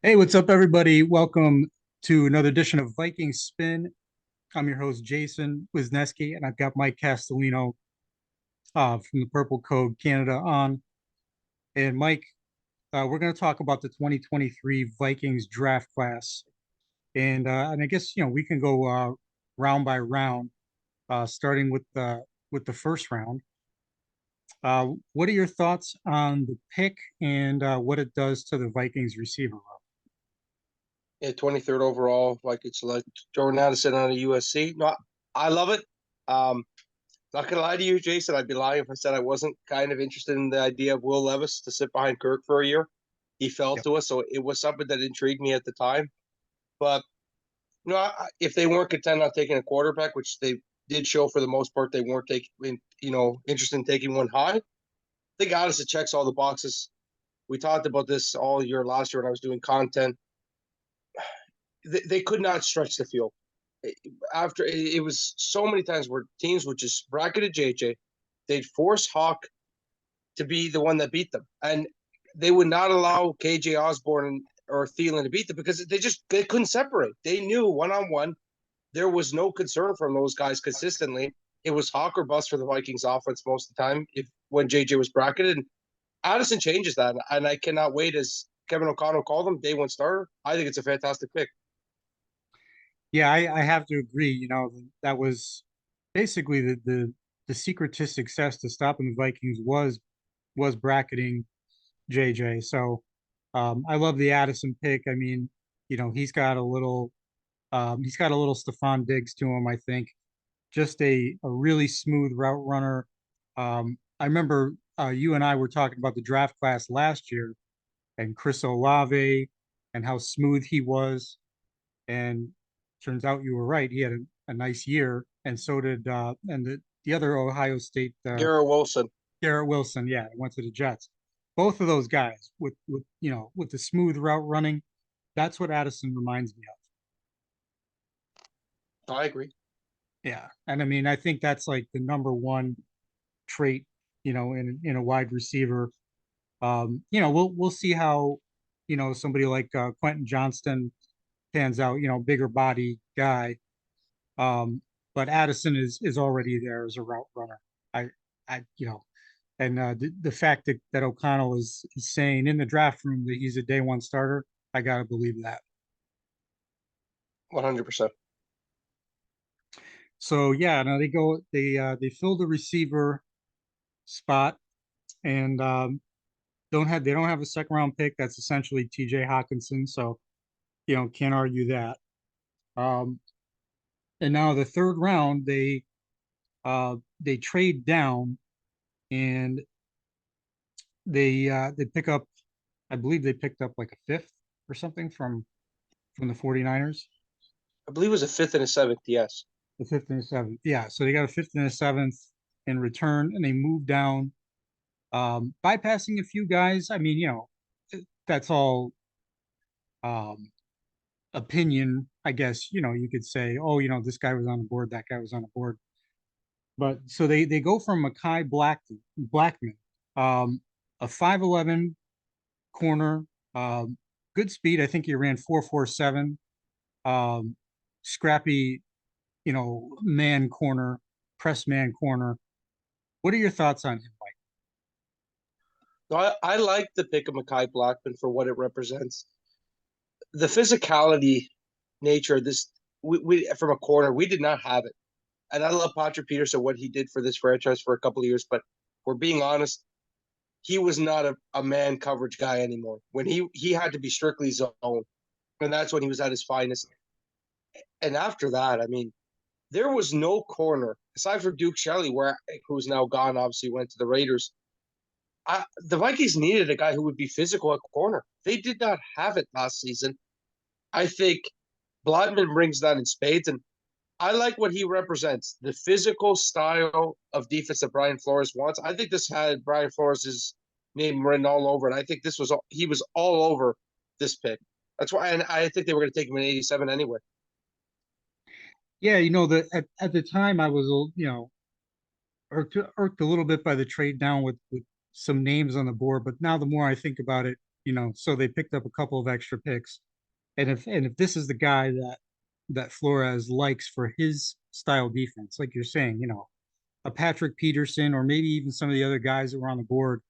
Hey, what's up, everybody? Welcome to another edition of Viking Spin. I'm your host, Jason Wisniewski, and I've got Mike Castellino from the Purple Code Canada on. And Mike, we're going to talk about the 2023 Vikings draft class. And I guess we can go round by round, starting with the first round. What are your thoughts on the pick and what it does to the Vikings receiver room? Yeah, 23rd overall, like it's like Jordan Addison out of USC. No, I love it. Um, Not gonna lie to you, Jason. I'd be lying if I said I wasn't kind of interested in the idea of Will Levis to sit behind Kirk for a year. He fell Yep. to us, so it was something that intrigued me at the time. But if they weren't content on taking a quarterback, which they did show for the most part, they weren't taking, interested in taking one high. They got us. It checks all the boxes. We talked about this all year last year when I was doing content. They could not stretch the field. After it was so many times where teams would just bracketed JJ, they'd force Hawk to be the one that beat them, and they would not allow KJ Osborne or Thielen to beat them because they couldn't separate. They knew one on one there was no concern from those guys consistently. It was Hawk or bust for the Vikings offense most of the time if when JJ was bracketed. And Addison changes that, and I cannot wait as Kevin O'Connell called him day one starter. I think it's a fantastic pick. Yeah, I have to agree. That was basically the secret to success to stopping the Vikings was bracketing JJ. So I love the Addison pick. I mean, he's got a little Stephon Diggs to him, I think. Just a really smooth route runner. I remember you and I were talking about the draft class last year and Chris Olave and how smooth he was. And turns out you were right. He had a nice year, and so did and the other Ohio State Garrett Wilson. Garrett Wilson. Yeah, went to the Jets. Both of those guys with the smooth route running, that's what Addison reminds me of. I agree. Yeah, and I mean I think that's like the number one trait, in a wide receiver. We'll see how somebody like Quentin Johnston pans out. Bigger body guy. Um, but Addison is already there as a route runner. I I and the fact that O'Connell is saying in the draft room that he's a day one starter, I gotta believe that. 100%. So yeah, now they fill the receiver spot and they don't have a second round pick. That's essentially TJ Hawkinson. So can't argue that. Um, and now the third round they trade down and they pick up, I believe they picked up like a fifth or something from the 49ers. I believe it was a fifth and a seventh. Yes. The fifth and the seventh. Yeah. So they got a fifth and a seventh in return and they move down, bypassing a few guys. I mean, that's all um opinion, I guess. You could say, oh, this guy was on the board, that guy was on the board. But so they go from Makai Blackman, a 5'11 corner, good speed. I think he ran 4.47. Um, Scrappy, man corner, press man corner. What are your thoughts on him, Mike? No, I like the pick of Makai Blackman for what it represents. The physicality nature of this, we from a corner, we did not have it. And I love Patrick Peterson, what he did for this franchise for a couple of years. But we're being honest, he was not a man coverage guy anymore. When he had to be strictly zone, and that's when he was at his finest. And after that, I mean, there was no corner aside from Duke Shelley, who's now gone. Obviously, went to the Raiders. The Vikings needed a guy who would be physical at corner. They did not have it last season. I think Blattman brings that in spades, and I like what he represents, the physical style of defense that Brian Flores wants. I think this had Brian Flores' name written all over, and I think he was all over this pick. That's why, and I think they were going to take him in 87 anyway. Yeah, at the time I was, irked a little bit by the trade down with some names on the board, but now the more I think about it, so they picked up a couple of extra picks. And if this is the guy that Flores likes for his style defense, like you're saying, a Patrick Peterson or maybe even some of the other guys that were on the board,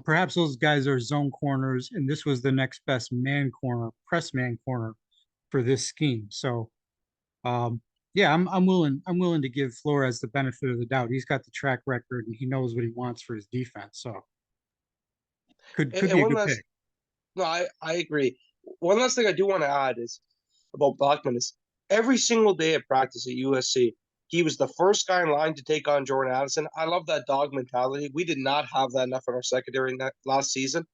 perhaps those guys are zone corners, and this was the next best man corner, press man corner for this scheme. So, yeah, I'm willing to give Flores the benefit of the doubt. He's got the track record and he knows what he wants for his defense. So could And be a one good last, pick. no, I agree. One last thing I do want to add is about Blackman is every single day at practice at USC, he was the first guy in line to take on Jordan Addison. I love that dog mentality. We did not have that enough in our secondary last season.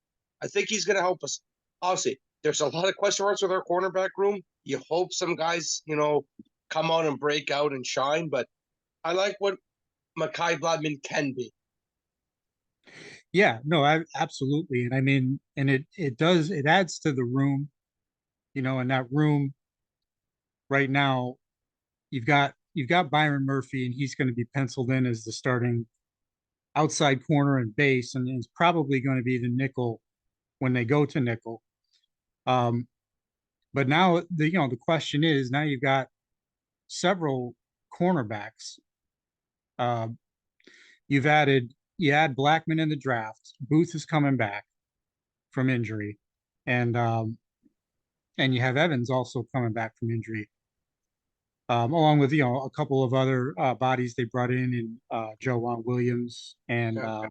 I think he's going to help us. Obviously, there's a lot of question marks with our cornerback room. You hope some guys, come out and break out and shine, but I like what Mekhi Blackman can be. Yeah, no, absolutely. And I mean, and it adds to the room, in that room right now, you've got Byron Murphy, and he's going to be penciled in as the starting outside corner and base, and it's probably going to be the nickel when they go to nickel. Um, but now the question is now you've got several cornerbacks. Uh, you add Blackman in the draft. Booth is coming back from injury, and you have Evans also coming back from injury, along with a couple of other bodies they brought in Joe Williams and Yeah,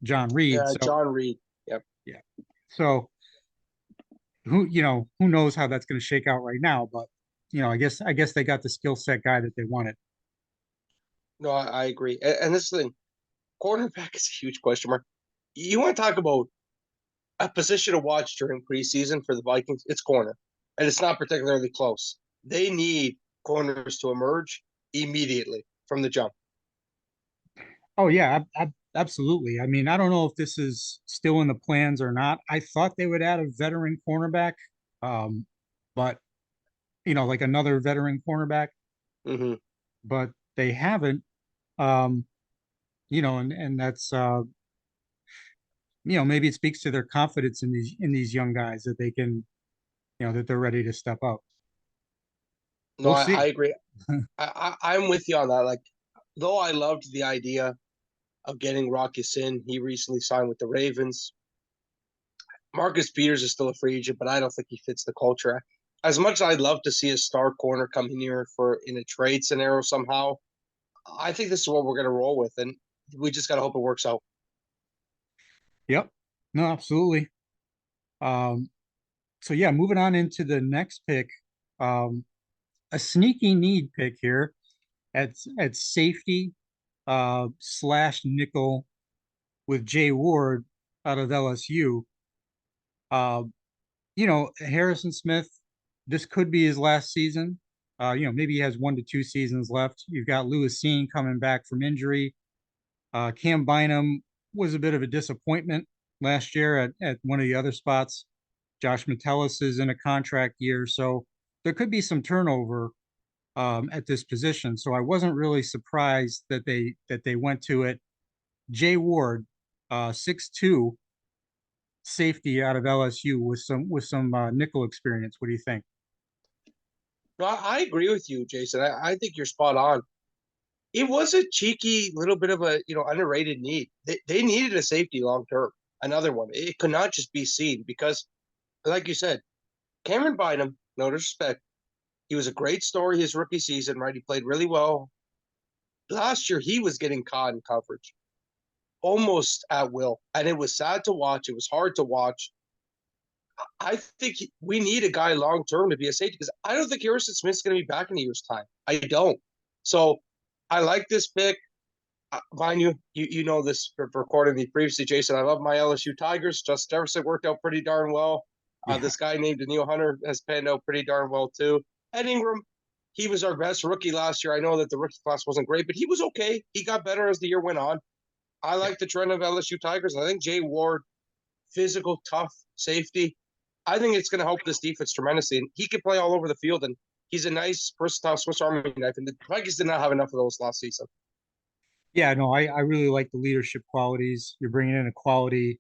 John Reed. yeah, So John Reed. Yep. yeah, so who knows how that's going to shake out right now, but I guess they got the skill set guy that they wanted. No, I agree. And this thing, cornerback is a huge question mark. You want to talk about a position to watch during preseason for the Vikings? It's corner, and it's not particularly close. They need corners to emerge immediately from the jump. Oh yeah, absolutely. I mean, I don't know if this is still in the plans or not. I thought they would add a veteran cornerback, um, but like another veteran cornerback, Mm-hmm. but they haven't. Um, and that's maybe it speaks to their confidence in these young guys that they can, that they're ready to step up. No, We'll I see. agree. I'm with you on that. Like, though I loved the idea of getting Rocky Sin, he recently signed with the Ravens. Marcus Peters is still a free agent, but I don't think he fits the culture. As much as I'd love to see a star corner come in here for in a trade scenario somehow, I think this is what we're going to roll with, and we just got to hope it works out. Yep. No, absolutely. Um, so yeah, moving on into the next pick, um, a sneaky need pick here at safety slash nickel with Jay Ward out of LSU. Uh, Harrison Smith, this could be his last season. Maybe he has 1 to 2 seasons left. You've got Lewis Seen coming back from injury. Cam Bynum was a bit of a disappointment last year at one of the other spots. Josh Metellus is in a contract year, so there could be some turnover at this position. So I wasn't really surprised that they went to it. Jay Ward, 6'2", safety out of LSU with some nickel experience. What do you think? No, I agree with you, Jason. I think you're spot on. It was a cheeky little bit of a underrated need. They needed a safety long term, another one. It could not just be seen because, like you said, Cameron Bynum, no disrespect, he was a great story his rookie season, right? He played really well. Last year, he was getting caught in coverage almost at will, and it was sad to watch. It was hard to watch. I think we need a guy long term to be a safety because I don't think Harrison Smith's going to be back in a year's time. I don't. So I like this pick. Mind you know this for recording me previously, Jason. I love my LSU Tigers. Justin Jefferson worked out pretty darn well. Yeah, This guy named Daniil Hunter has panned out pretty darn well too. Ed Ingram, he was our best rookie last year. I know that the rookie class wasn't great, but he was okay. He got better as the year went on. I yeah, like the trend of LSU Tigers. I think Jay Ward, physical, tough safety. I think it's going to help this defense tremendously. And he can play all over the field, and he's a nice, versatile Swiss Army knife. And the Vikings did not have enough of those last season. yeah. No, I really like the leadership qualities. You're bringing in a quality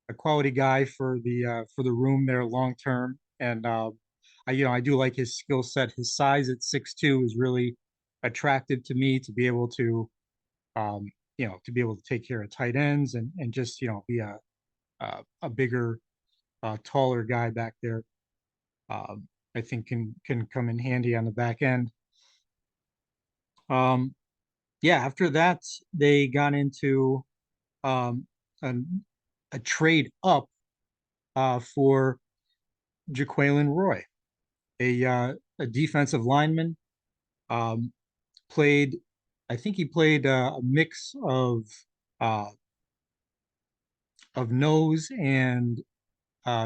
a quality guy for the room there long term. And I do like his skill set. His size at 6'2" is really attractive to me to be able to um, to be able to take care of tight ends and just be a bigger, taller guy back there. I think can come in handy on the back end. Um, yeah, after that they got into um, an, a trade up for Jaquelin Roy, a defensive lineman. Um, played, I think he played a mix uh, of nose and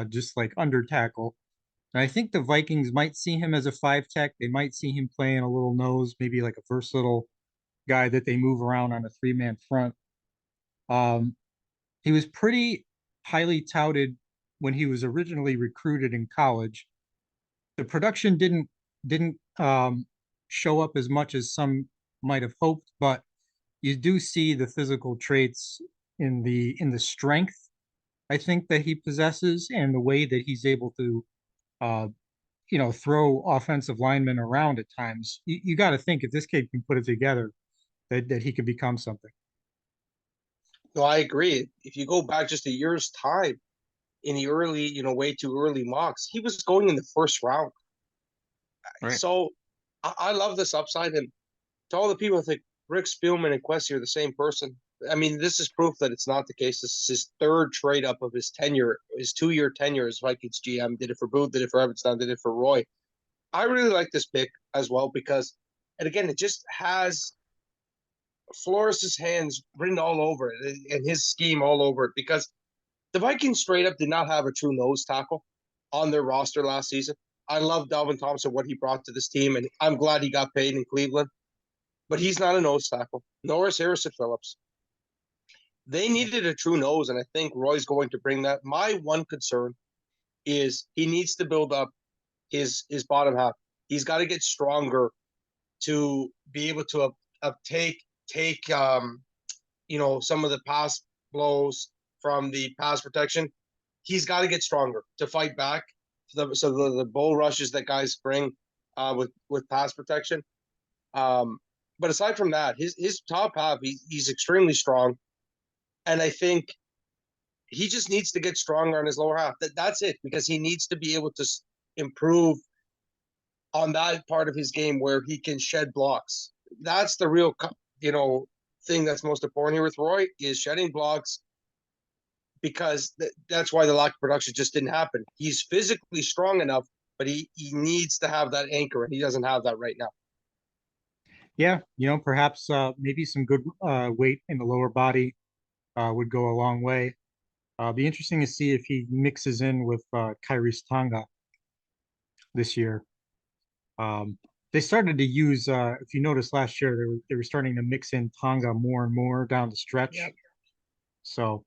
just like under tackle. And I think the Vikings might see him as a five tech. They might see him playing a little nose, maybe like a versatile guy that they move around on a three-man front. Um, he was pretty highly touted when he was originally recruited in college. The production didn't show up as much as some might have hoped, but you do see the physical traits in the strength I think that he possesses and the way that he's able to uh, throw offensive linemen around at times. You got to think if this kid can put it together, that he could become something. No, I agree. If you go back just a year's time in the early, way too early mocks, he was going in the first round. Right. So I love this upside. And to all the people who think Rick Spielman and Quessy are the same person, I mean, this is proof that it's not the case. This is his third trade up of his tenure, his 2-year tenure as Vikings GM. Did it for Booth, did it for Evanston, did it for Roy. I really like this pick as well because, and again, it just has Flores's hands written all over it and his scheme all over it because the Vikings straight up did not have a true nose tackle on their roster last season. I love Dalvin Thompson, what he brought to this team, and I'm glad he got paid in Cleveland, but he's not a nose tackle. Nor is Harrison Phillips. They needed a true nose, and I think Roy's going to bring that. My one concern is he needs to build up his bottom half. He's got to get stronger to be able to take some of the pass blows from the pass protection. He's got to get stronger to fight back. So the bull rushes that guys bring with pass protection. But aside from that, his top half, he's extremely strong, and I think he just needs to get stronger on his lower half. That's it, because he needs to be able to improve on that part of his game where he can shed blocks. That's the real, thing that's most important here with Roy is shedding blocks because that's why the lack of production just didn't happen. He's physically strong enough, but he needs to have that anchor, and he doesn't have that right now. Yeah, perhaps maybe some good weight in the lower body would go a long way. Be interesting to see if he mixes in with Kyrie's Tonga this year. They started to use, if you noticed last year, they were starting to mix in Tonga more and more down the stretch. Yep. So,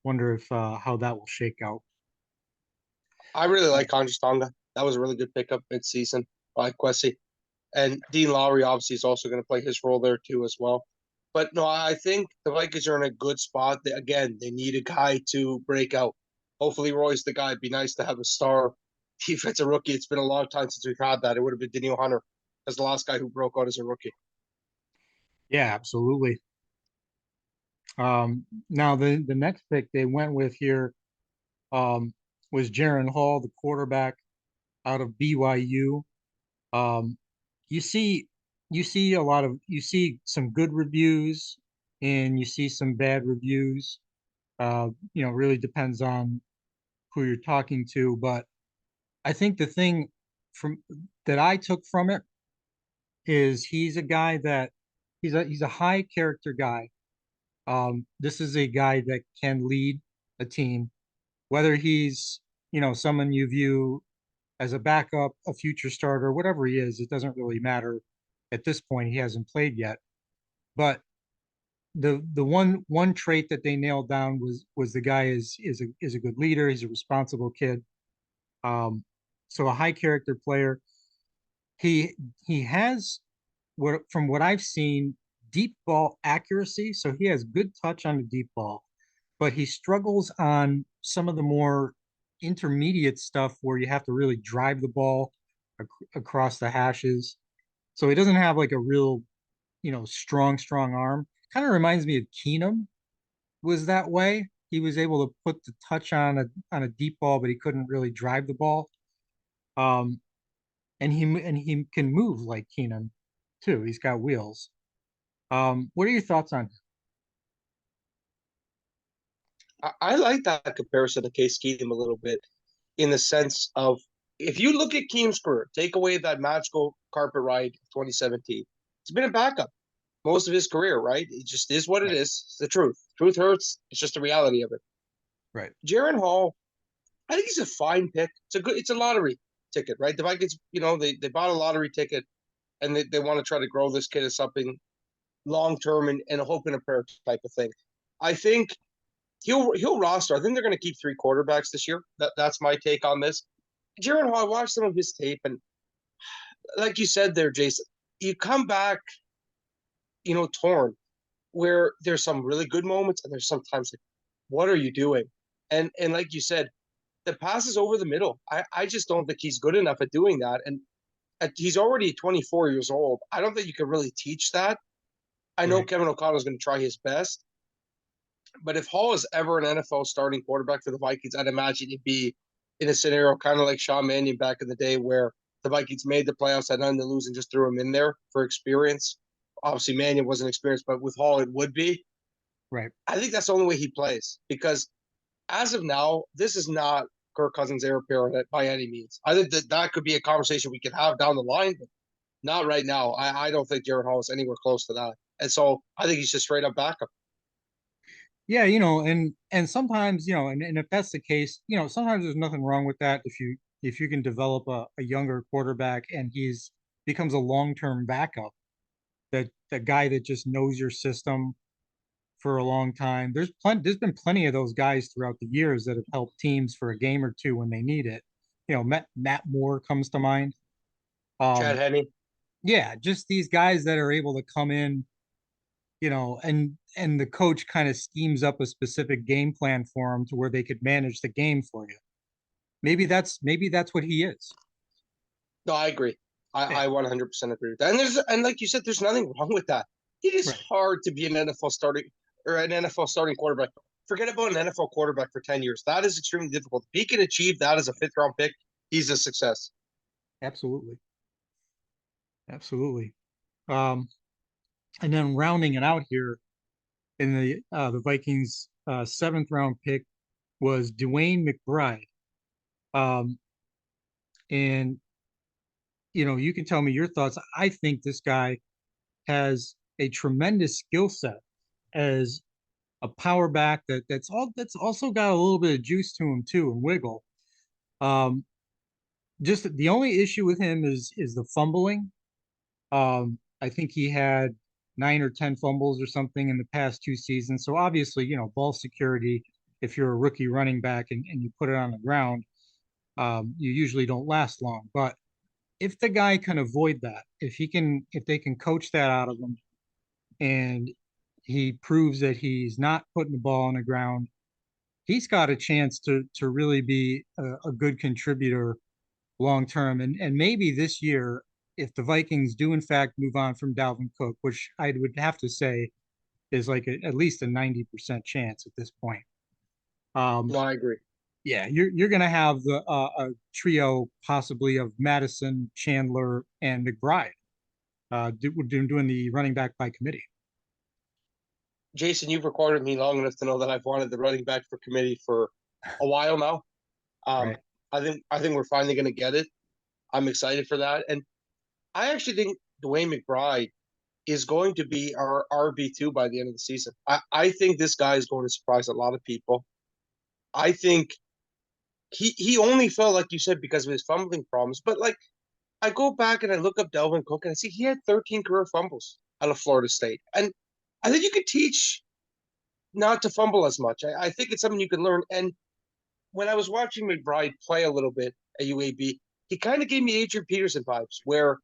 wonder if how that will shake out. I really like Conjure Tonga. That was a really good pickup mid-season by Quessy. And Dean Lowry obviously is also going to play his role there too as well. But no, I think the Vikings are in a good spot. Again, they need a guy to break out. Hopefully, Roy's the guy. It'd be nice to have a star defensive rookie. It's been a long time since we've had that. It would have been Daniel Hunter as the last guy who broke out as a rookie. Yeah, absolutely. Now the next pick they went with here um, was Jaron Hall, the quarterback out of BYU. Um, you see you see some good reviews and you see some bad reviews. Really depends on who you're talking to, but I think the thing from that I took from it is he's a guy that he's a high character guy. This is a guy that can lead a team, whether he's someone you view as a backup, a future starter, whatever he is, it doesn't really matter at this point. He hasn't played yet, but the one trait that they nailed down was the guy is a good leader. He's a responsible kid. Um, so a high character player. He he has what from what I've seen, deep ball accuracy. So he has good touch on the deep ball. but he struggles on some of the more intermediate stuff where you have to really drive the ball across the hashes. So he doesn't have like a real, strong arm. Kind of reminds me of Keenum was that way. He was able to put the touch on a deep ball, but he couldn't really drive the ball. Um, and he can move like Keenum too. He's got wheels. What are your thoughts on him? I like that comparison to Case Keenum a little bit in the sense of if you look at Keem's career, take away that magical carpet ride of 2017, he's been a backup most of his career, right? It just is what it Right, is. It's the truth. Truth hurts. It's just the reality of it. right, Jaron Hall, I think he's a fine pick. It's a lottery ticket, right? The Vikings, they bought a lottery ticket and they want to try to grow this kid as something long term and a hope and a prayer type of thing. I think he'll roster. I think they're going to keep three quarterbacks this year. That's my take on this. Jaron Hall, I watched some of his tape, and like you said there, Jason, you come back, torn, where there's some really good moments, and there's sometimes like, what are you doing? And like you said, the passes over the middle. I just don't think he's good enough at doing that. And he's already 24 years old. I don't think you can really teach that. I know right. Kevin O'Connell is going to try his best, but if Hall is ever an NFL starting quarterback for the Vikings, I'd imagine he'd be in a scenario kind of like Sean Mannion back in the day where the Vikings made the playoffs, had nothing to lose, and just threw him in there for experience. Obviously, Mannion wasn't experienced, but with Hall, it would be. Right. I think that's the only way he plays because as of now, this is not Kirk Cousins' heir apparent by any means. I think that could be a conversation we could have down the line, but not right now. I don't think Jaron Hall is anywhere close to that. And so I think he's just straight up backup. Yeah, and sometimes, and if that's the case, sometimes there's nothing wrong with that if you can develop a younger quarterback and he's becomes a long-term backup, that the guy that just knows your system for a long time. There's been plenty of those guys throughout the years that have helped teams for a game or two when they need it. Matt Moore comes to mind. Chad Um, Henne. yeah, just these guys that are able to come in, and the coach kind of schemes up a specific game plan for them to where they could manage the game for you. Maybe that's what he is. No, I agree. Yeah, I 100% agree with that. And like you said, there's nothing wrong with that. It is right. hard to be an NFL starting quarterback. Forget about an NFL quarterback for 10 years. That is extremely difficult. If he can achieve that as a fifth round pick, he's a success. Absolutely. Absolutely. Um, and then rounding it out here in the Vikings seventh round pick was Dwayne McBride. Um, and you can tell me your thoughts. I think this guy has a tremendous skill set as a power back that's also got a little bit of juice to him too and wiggle. Um, just the only issue with him is the fumbling. I think he had 9 or 10 fumbles or something in the past 2 seasons. So obviously, ball security, if you're a rookie running back and you put it on the ground, you usually don't last long. But if the guy can avoid that, if they can coach that out of him and he proves that he's not putting the ball on the ground, he's got a chance to really be a good contributor long term. And maybe this year, if the Vikings do in fact move on from Dalvin Cook, which I would have to say is like at least a 90% chance at this point. Um, No, I agree. yeah, you're gonna have a trio possibly of Madison, Chandler, and McBride doing the running back by committee. Jason, you've recorded me long enough to know that I've wanted the running back for committee for a while now. Um, Right. I think we're finally going to get it. I'm excited for that, and I actually think Dwayne McBride is going to be our RB2 by the end of the season. I think this guy is going to surprise a lot of people. I think he only fell, like you said, because of his fumbling problems. But like I go back and I look up Delvin Cook and I see he had 13 career fumbles out of Florida State. And I think you could teach not to fumble as much. I think it's something you can learn. And when I was watching McBride play a little bit at UAB, he kind of gave me Adrian Peterson vibes, where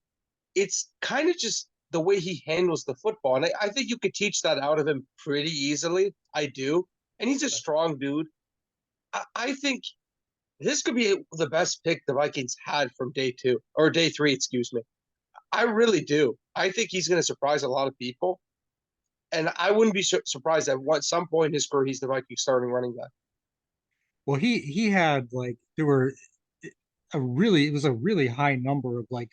it's kind of just the way he handles the football. And I think you could teach that out of him pretty easily. I do. and he's a strong dude. I think this could be the best pick the Vikings had from day two or day three, excuse me. I really do. I think he's going to surprise a lot of people, and I wouldn't be surprised at some point in his career he's the Vikings starting running back. Well, he had like there were it was a really high number of like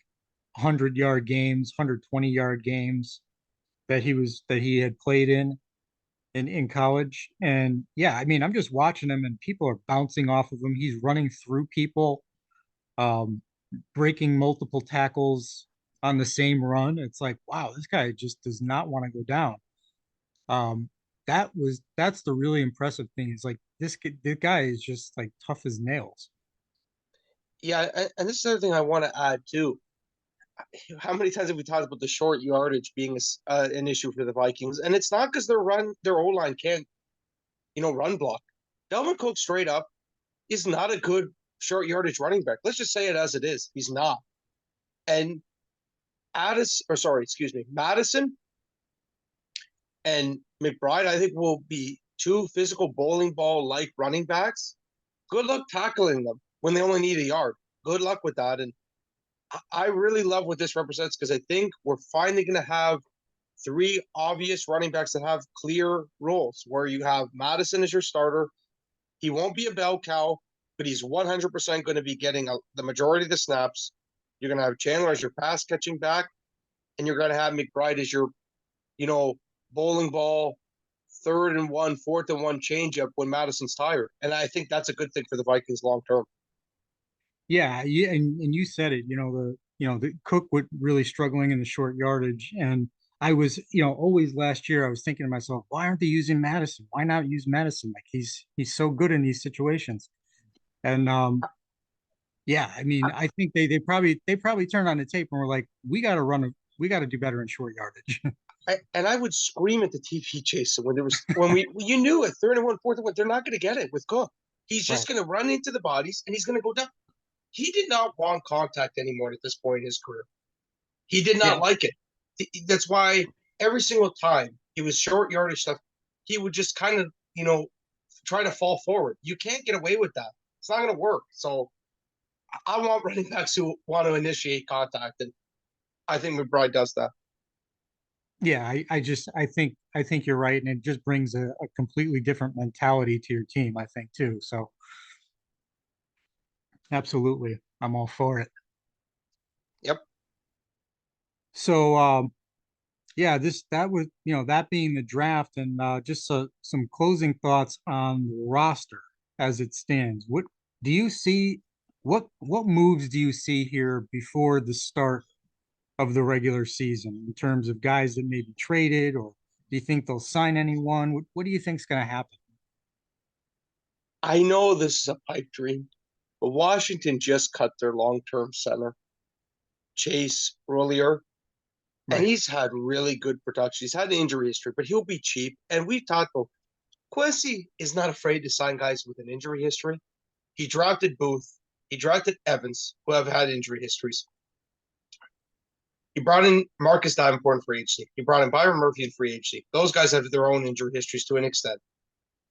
100-yard games, 120-yard games that he had played in college. And yeah, I mean, I'm just watching him and people are bouncing off of him. He's running through people, um, breaking multiple tackles on the same run. It's like, wow, this guy just does not want to go down. Um, that's the really impressive thing. Is like the guy is just like tough as nails. Yeah, and this is the other thing I want to add too. How many times have we talked about the short yardage being an issue for the Vikings? And it's not because their O line can't run block. Delvin Cook straight up is not a good short yardage running back. Let's just say it as it is. He's not. And Madison and McBride, I think will be two physical bowling ball like running backs. Good luck tackling them when they only need a yard. Good luck with that. And I really love what this represents because I think we're finally going to have three obvious running backs that have clear roles where you have Madison as your starter. He won't be a bell cow, but he's 100% going to be getting the majority of the snaps. You're going to have Chandler as your pass catching back, and you're going to have McBride as your, you know, bowling ball, 3rd and 1, 4th and 1 changeup when Madison's tired. And I think that's a good thing for the Vikings long term. Yeah, and you said it, the Cook would really struggling in the short yardage. And I was, always last year I was thinking to myself, why aren't they using Madison? Why not use Madison? Like he's so good in these situations. And yeah, I mean, I think they probably turned on the tape and were like, we got to do better in short yardage. I would scream at the TV, Jason, when you knew at 3rd and 1, 4th and 1, they're not going to get it with Cook. He's Right. just going to run into the bodies and he's going to go down. He did not want contact anymore at this point in his career. He did Yeah. not like it. That's why every single time he was short yardage stuff, he would just kind of, try to fall forward. You can't get away with that. It's not going to work. So I want running backs who want to initiate contact, and I think McBride does that. Yeah, I think you're right, and it just brings a completely different mentality to your team, I think too. So absolutely, I'm all for it. Yep. So yeah, this that was that being the draft, and just some closing thoughts on the roster as it stands. What do you see? What moves do you see here before the start of the regular season in terms of guys that may be traded, or do you think they'll sign anyone? What do you think's going to happen? I know this is a pipe dream, but Washington just cut their long term center, Chase Roullier, and Right. he's had really good production. He's had an injury history, but he'll be cheap. And we talked about Quincy is not afraid to sign guys with an injury history. He drafted Booth. He drafted Evans, who have had injury histories. He brought in Marcus Davenport in free agency. He brought in Byron Murphy in free agency. Those guys have their own injury histories to an extent.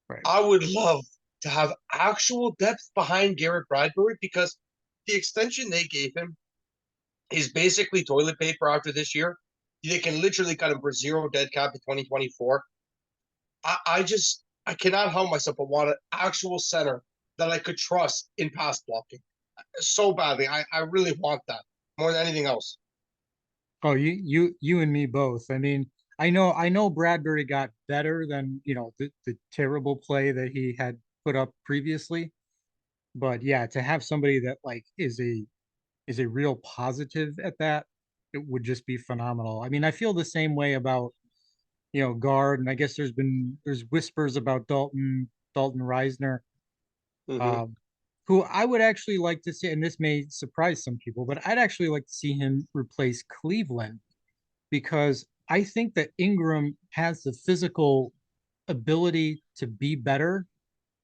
Right. I would love to have actual depth behind Garrett Bradbury because the extension they gave him is basically toilet paper after this year. They can literally cut him for zero dead cap in 2024. I cannot help myself but want an actual center that I could trust in pass blocking so badly. I really want that more than anything else. Oh, you and me both. I mean, I know Bradbury got better than, the terrible play that he had put up previously. But yeah, to have somebody that like is a real positive at that, it would just be phenomenal. I mean, I feel the same way about, guard, and I guess there's whispers about Dalton Reisner, Mm-hmm. um, who I would actually like to see, and this may surprise some people, but I'd actually like to see him replace Cleveland because I think that Ingram has the physical ability to be better.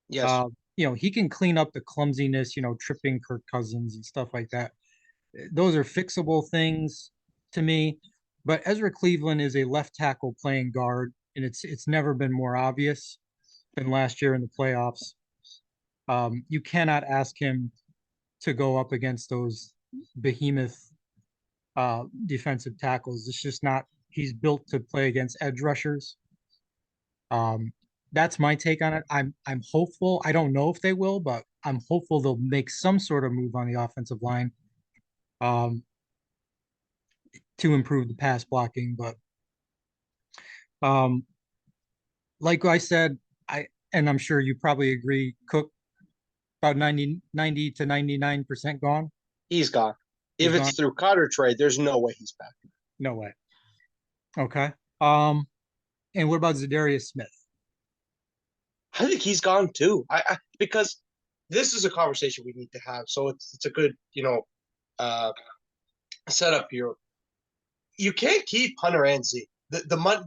Yes. Uh, he can clean up the clumsiness, tripping Kirk Cousins and stuff like that. Those are fixable things to me. But Ezra Cleveland is a left tackle playing guard, and it's never been more obvious than last year in the playoffs. You cannot ask him to go up against those behemoth defensive tackles. It's just not. He's built to play against edge rushers. Um, that's my take on it. I'm hopeful. I don't know if they will, but I'm hopeful they'll make some sort of move on the offensive line um, to improve the pass blocking. But um, like I said, I and I'm sure you probably agree, Cook about 90 to 99% gone. He's gone. He's If it's gone. through cut or trade, there's no way he's back. No way. Okay. Um, and what about Zadarius Smith? I think he's gone too. Because this is a conversation we need to have. So it's a good uh, setup here. You can't keep Hunter and Z.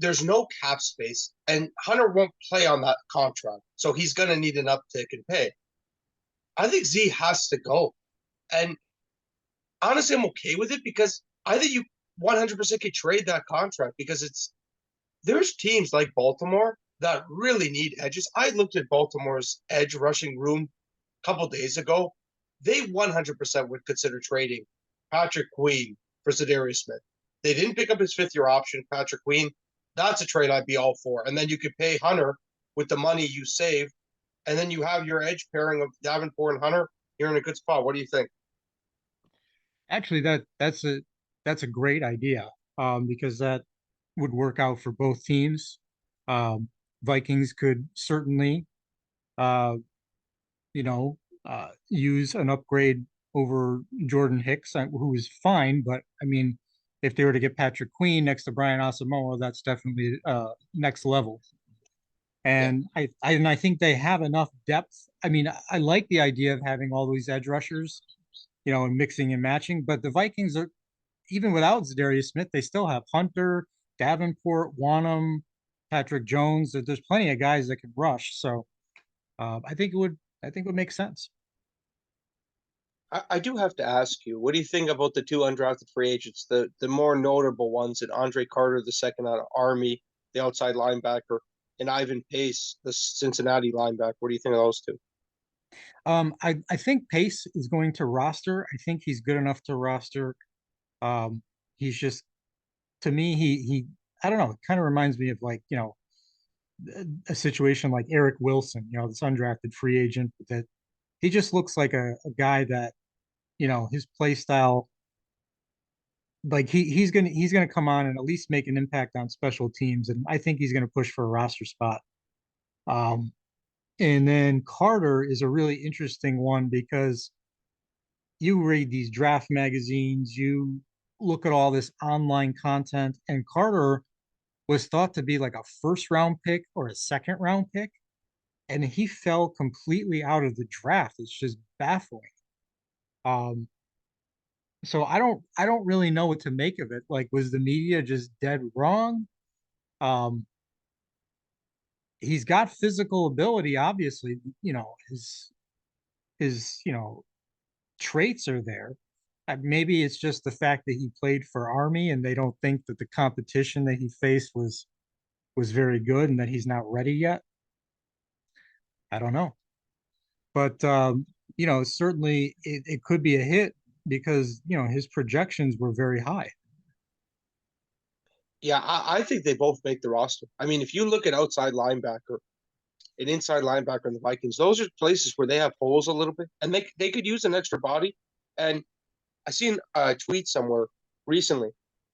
There's no cap space, and Hunter won't play on that contract, so he's going to need an uptick in pay. I think Z has to go, and honestly, I'm okay with it because I think you 100% could trade that contract because there's teams like Baltimore that really need edges. I looked at Baltimore's edge rushing room a couple days ago. They 100% would consider trading Patrick Queen for Zadarius Smith. They didn't pick up his fifth-year option, Patrick Queen. That's a trade I'd be all for. And then you could pay Hunter with the money you saved, and then you have your edge pairing of Davenport and Hunter. You're in a good spot. What do you think? Actually, that's a great idea because that would work out for both teams. Um, Vikings could certainly, uh, you know, use an upgrade over Jordan Hicks, who is fine. But I mean, if they were to get Patrick Queen next to Brian Asamoah, that's definitely next level. Yeah. And I think they have enough depth. I mean, I like the idea of having all these edge rushers, and mixing and matching. But the Vikings are even without Zadarius Smith, they still have Hunter, Davenport, Wanham, Patrick Jones. There's plenty of guys that can rush. So I think it would make sense. I do have to ask you, what do you think about the two undrafted free agents, the more notable ones, and Andre Carter, the second out of Army, the outside linebacker, and Ivan Pace, the Cincinnati linebacker? What do you think of those two? I think Pace is going to roster. I think he's good enough to roster. He's just to me he I don't know. It kind of reminds me of like a situation like Eric Wilson, this undrafted free agent that he just looks like a guy that his play style, like he's gonna come on and at least make an impact on special teams, and I think he's gonna push for a roster spot. Um, and then Carter is a really interesting one because you read these draft magazines, you look at all this online content, and Carter was thought to be like a first round pick or a second round pick, and he fell completely out of the draft. It's just baffling. Um, so I don't really know what to make of it. Like, was the media just dead wrong? Um, he's got physical ability, obviously, his traits are there. Maybe it's just the fact that he played for Army and they don't think that the competition that he faced was very good and that he's not ready yet. I don't know. But certainly it could be a hit because his projections were very high. Yeah, I think they both make the roster. I mean, if you look at outside linebacker and inside linebacker in the Vikings, those are places where they have holes a little bit, and they could use an extra body. And I seen a tweet somewhere recently,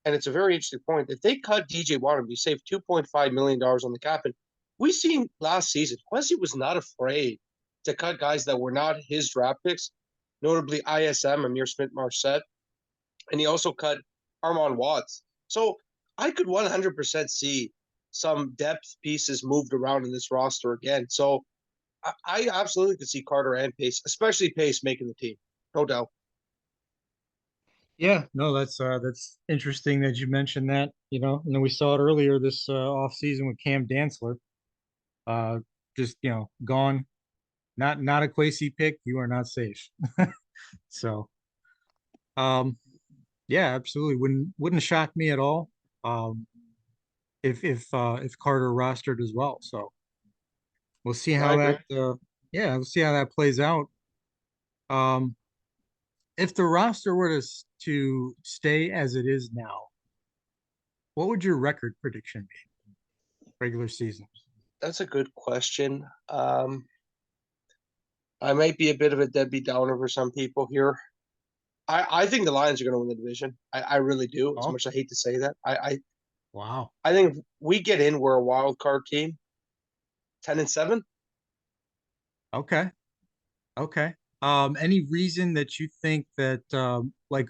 and it's a very interesting point. If they cut DJ Waddle, you save $2.5 million on the cap. And we seen last season, Quincy was not afraid to cut guys that were not his draft picks, notably ISM, Amir Smith Marset, and he also cut Armon Watts. So I could 100% see some depth pieces moved around in this roster again. So I absolutely could see Carter and Pace, especially Pace, making the team. No doubt. Yeah, no, that's interesting that you mentioned that, and then we saw it earlier this off season with Cam Dantzler. Uh just, gone. Not a Quasi pick, you are not safe. So yeah, absolutely. Wouldn't shock me at all. Um if Carter rostered as well. So we'll see I how agree. that yeah, we'll see how that plays out. Um, if the roster were to stay as it is now, what would your record prediction be regular season? That's a good question. I might be a bit of a Debbie Downer for some people here. I think the Lions are going to win the division. I really do. As Oh, much as I hate to say that, wow. I think if we get in, we're a wild card team, 10-7. Okay. Okay. Any reason that you think that like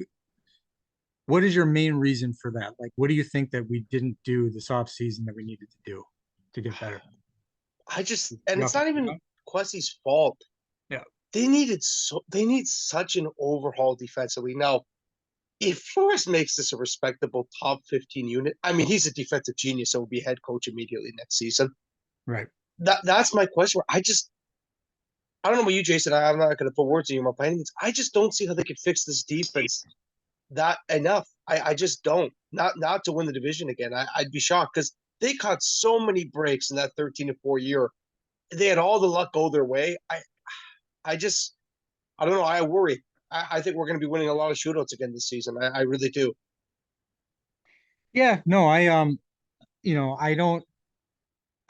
what is your main reason for that? Like what do you think that we didn't do this off season that we needed to do to get better? And it's Nothing. not even Quessie's fault. Yeah. They need such an overhaul defensively. Now, if Flores makes this a respectable top 15 unit, I mean, he's a defensive genius, so he'll be head coach immediately next season. Right. That's my question. I don't know about you, Jason. I'm not going to put words in your mouth by any means. I just don't see how they could fix this defense that enough. I just don't. Not to win the division again. I'd be shocked because they caught so many breaks in that 13-4 year. They had all the luck go their way. I just I don't know. I worry. I think we're going to be winning a lot of shootouts again this season. I really do. Yeah, no, I don't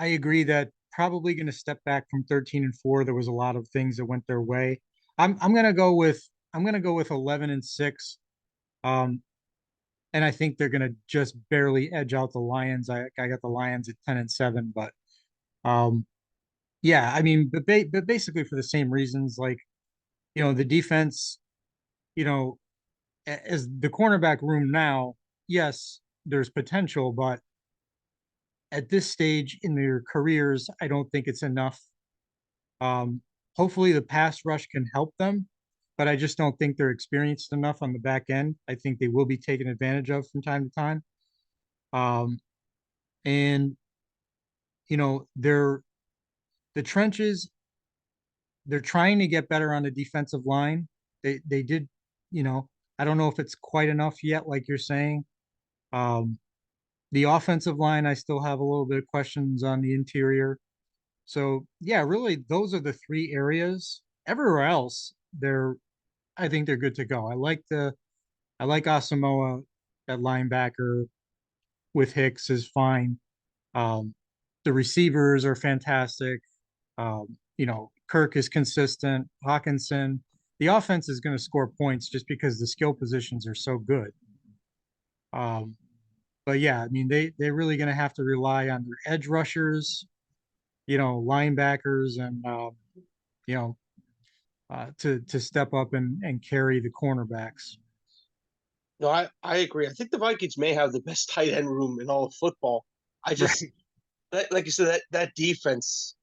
I agree that probably going to step back from 13-4. There was a lot of things that went their way. I'm going to go with 11-6. Um and I think they're going to just barely edge out the Lions. I got the Lions at 10-7, but um yeah, I mean, but basically for the same reasons, like, the defense, you know, as the cornerback room now, yes, there's potential, but at this stage in their careers, I don't think it's enough. Um, hopefully the pass rush can help them, but I just don't think they're experienced enough on the back end. I think they will be taken advantage of from time to time. Um, and they're the trenches, they're trying to get better on the defensive line. They did, you know, I don't know if it's quite enough yet, like you're saying. Um, the offensive line, I still have a little bit of questions on the interior. So yeah, really, those are the three areas. Everywhere else, I think they're good to go. I like Asamoah at linebacker with Hicks is fine. Um, the receivers are fantastic. Kirk is consistent. Hawkinson. The offense is going to score points just because the skill positions are so good. Um, but yeah, I mean they're really going to have to rely on their edge rushers, linebackers, and you know to step up and carry the cornerbacks. No, I agree. I think the Vikings may have the best tight end room in all of football. I just Right. like you said that defense.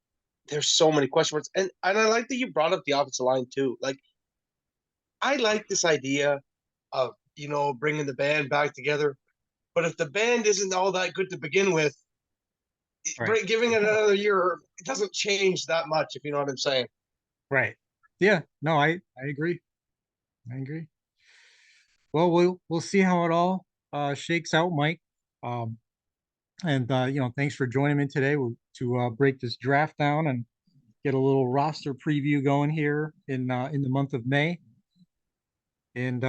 There's so many question marks, and I like that you brought up the offensive line too. Like I like this idea of bringing the band back together. But if the band isn't all that good to begin with, Right. giving it another year it doesn't change that much. If you know what I'm saying. Right. Yeah. No, I agree. I agree. Well, we'll see how it all shakes out, Mike. Um, and thanks for joining me today to break this draft down and get a little roster preview going here in the month of May. And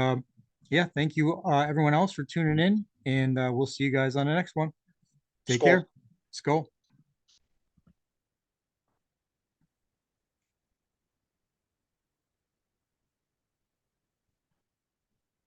yeah, thank you everyone else for tuning in, and we'll see you guys on the next one. Take Skull. care. Let's go.